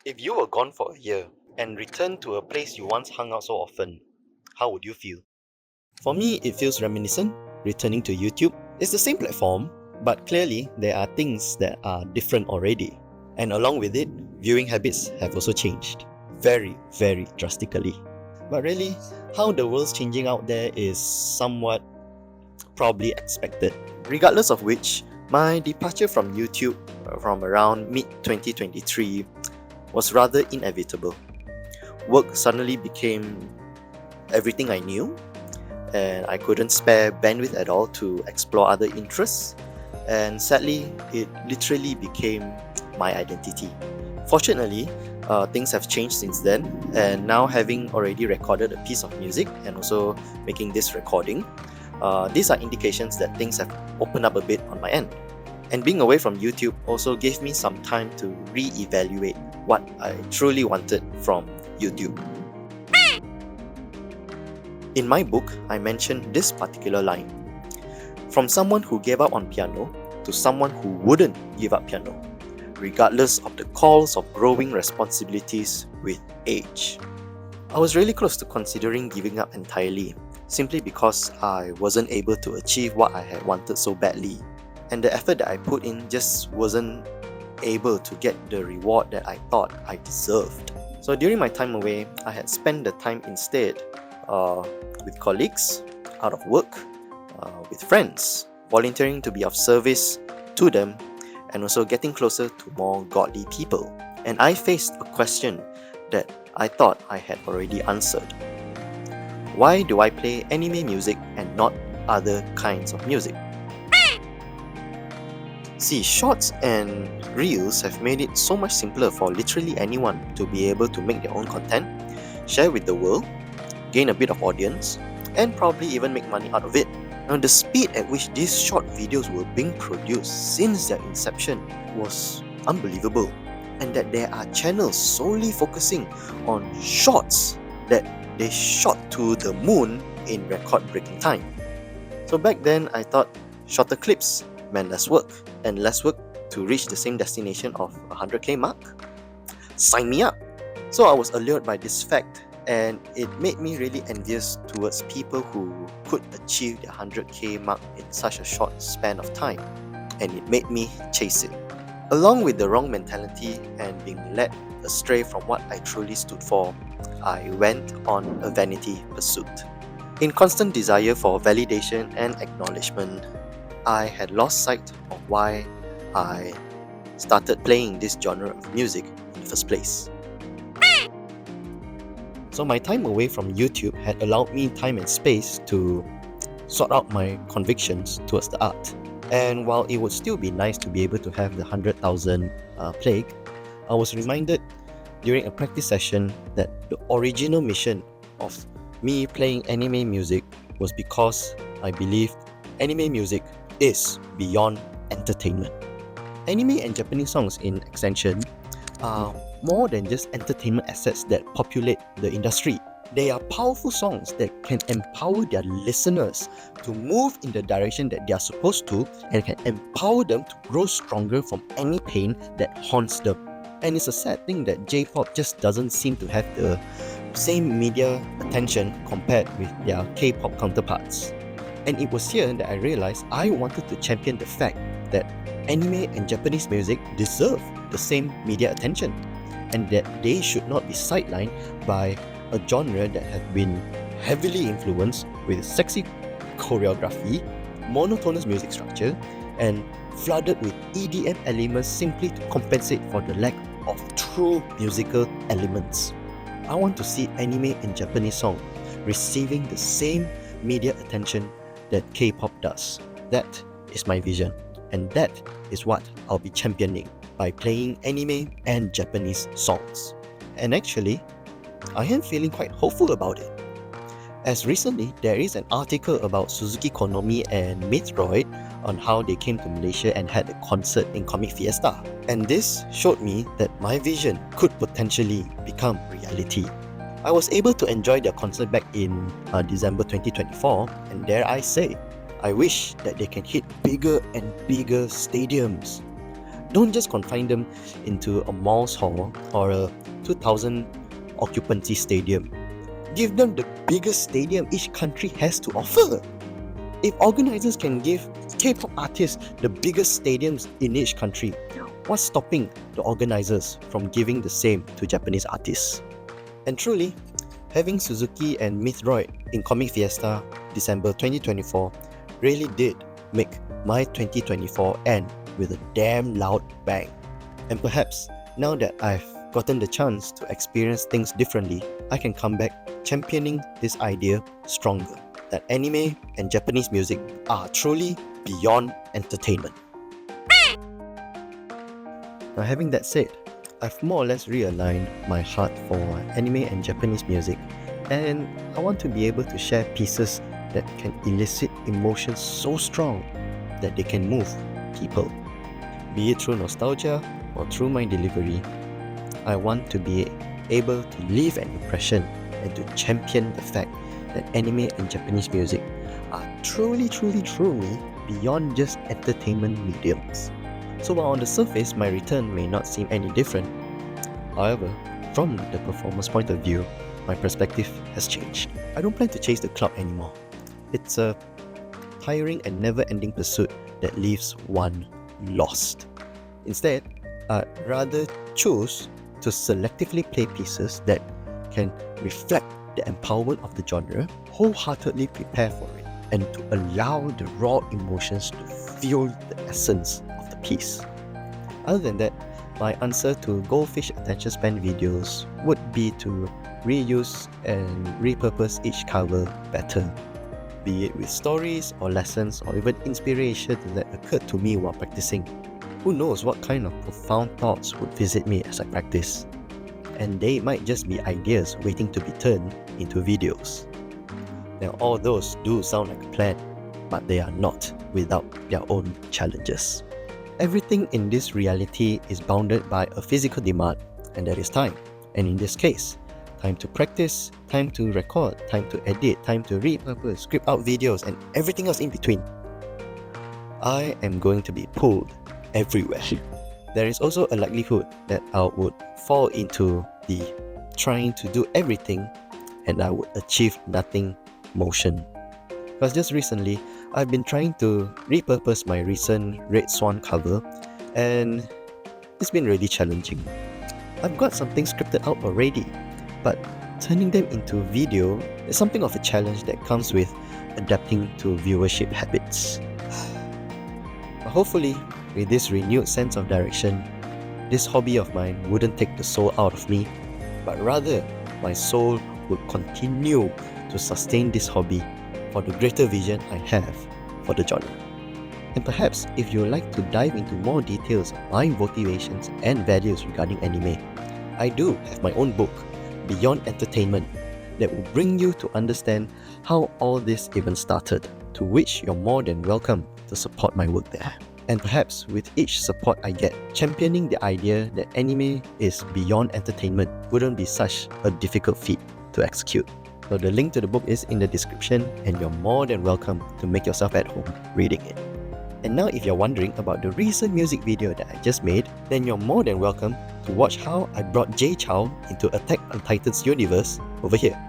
If you were gone for a year and returned to a place you once hung out so often, how would you feel? For me, it feels reminiscent. Returning to YouTube is the same platform, but clearly there are things that are different already. And along with it, viewing habits have also changed. Very, very drastically. But really, how the world's changing out there is somewhat probably expected. Regardless of which, my departure from YouTube from around mid 2023 was rather inevitable. Work suddenly became everything I knew, and I couldn't spare bandwidth at all to explore other interests. And sadly, it literally became my identity. Fortunately, things have changed since then, and now having already recorded a piece of music and also making this recording, these are indications that things have opened up a bit on my end. And being away from YouTube also gave me some time to re-evaluate what I truly wanted from YouTube. In my book, I mentioned this particular line: from someone who gave up on piano to someone who wouldn't give up piano, regardless of the calls of growing responsibilities with age. I was really close to considering giving up entirely, simply because I wasn't able to achieve what I had wanted so badly, and the effort that I put in just wasn't able to get the reward that I thought I deserved. So during my time away, I had spent the time instead with colleagues, out of work, with friends, volunteering to be of service to them, and also getting closer to more godly people. And I faced a question that I thought I had already answered. Why do I play anime music and not other kinds of music? See, shorts and reels have made it so much simpler for literally anyone to be able to make their own content, share with the world, gain a bit of audience, and probably even make money out of it. Now, the speed at which these short videos were being produced since their inception was unbelievable, and that there are channels solely focusing on shorts that they shot to the moon in record-breaking time. So back then, I thought shorter clips meant less work, and less work to reach the same destination of 100k mark. Sign me up! So I was allured by this fact, and it made me really envious towards people who could achieve the 100k mark in such a short span of time, and it made me chase it. Along with the wrong mentality and being led astray from what I truly stood for, I went on a vanity pursuit. In constant desire for validation and acknowledgement, I had lost sight of why I started playing this genre of music in the first place. So my time away from YouTube had allowed me time and space to sort out my convictions towards the art. And while it would still be nice to be able to have the 100,000 plague, I was reminded during a practice session that the original mission of me playing anime music was because I believed anime music is beyond entertainment. Anime and Japanese songs, in extension, are more than just entertainment assets that populate the industry. They are powerful songs that can empower their listeners to move in the direction that they are supposed to, and can empower them to grow stronger from any pain that haunts them. And it's a sad thing that J-pop just doesn't seem to have the same media attention compared with their K-pop counterparts. And it was here that I realized I wanted to champion the fact that anime and Japanese music deserve the same media attention, and that they should not be sidelined by a genre that has been heavily influenced with sexy choreography, monotonous music structure, and flooded with EDM elements simply to compensate for the lack of true musical elements. I want to see anime and Japanese songs receiving the same media attention that K-pop does. That is my vision, and that is what I'll be championing by playing anime and Japanese songs. And actually, I am feeling quite hopeful about it, as recently there is an article about Suzuki Konomi and Metroid on how they came to Malaysia and had a concert in Comic Fiesta. And this showed me that my vision could potentially become reality. I was able to enjoy their concert back in December 2024, and dare I say, I wish that they can hit bigger and bigger stadiums. Don't just confine them into a mall's hall or a 2,000 occupancy stadium. Give them the biggest stadium each country has to offer. If organizers can give K-pop artists the biggest stadiums in each country, what's stopping the organizers from giving the same to Japanese artists? And truly, having Suzuki and Mythroid in Comic Fiesta December 2024 really did make my 2024 end with a damn loud bang. And perhaps now that I've gotten the chance to experience things differently, I can come back championing this idea stronger, that anime and Japanese music are truly beyond entertainment. Now, having that said, I've more or less realigned my heart for anime and Japanese music, and I want to be able to share pieces that can elicit emotions so strong that they can move people. Be it through nostalgia or through my delivery, I want to be able to leave an impression and to champion the fact that anime and Japanese music are truly beyond just entertainment mediums. So while on the surface my return may not seem any different, however, from the performance point of view, my perspective has changed. I don't plan to chase the cloud anymore. It's a tiring and never-ending pursuit that leaves one lost. Instead, I'd rather choose to selectively play pieces that can reflect the empowerment of the genre, wholeheartedly prepare for it, and to allow the raw emotions to fuel the essence of the piece. Other than that, my answer to goldfish attention span videos would be to reuse and repurpose each cover better, be it with stories or lessons or even inspiration that occurred to me while practicing. Who knows what kind of profound thoughts would visit me as I practice? And they might just be ideas waiting to be turned into videos. Now, all those do sound like a plan, but they are not without their own challenges. Everything in this reality is bounded by a physical demand, and that is time. And in this case, time to practice, time to record, time to edit, time to repurpose, script out videos, and everything else in between. I am going to be pulled everywhere. There is also a likelihood that I would fall into the trying to do everything and I would achieve nothing motion. Because just recently, I've been trying to repurpose my recent Red Swan cover, and it's been really challenging. I've got something scripted out already, but turning them into video is something of a challenge that comes with adapting to viewership habits. But hopefully, with this renewed sense of direction, this hobby of mine wouldn't take the soul out of me, but rather my soul would continue to sustain this hobby for the greater vision I have for the genre. And perhaps if you would like to dive into more details of my motivations and values regarding anime, I do have my own book, Beyond Entertainment, that will bring you to understand how all this even started, to which you're more than welcome to support my work there. And perhaps with each support I get, championing the idea that anime is beyond entertainment wouldn't be such a difficult feat to execute. So the link to the book is in the description, and you're more than welcome to make yourself at home reading it. And now if you're wondering about the recent music video that I just made, then you're more than welcome to watch how I brought Jay Chou into Attack on Titan's universe over here.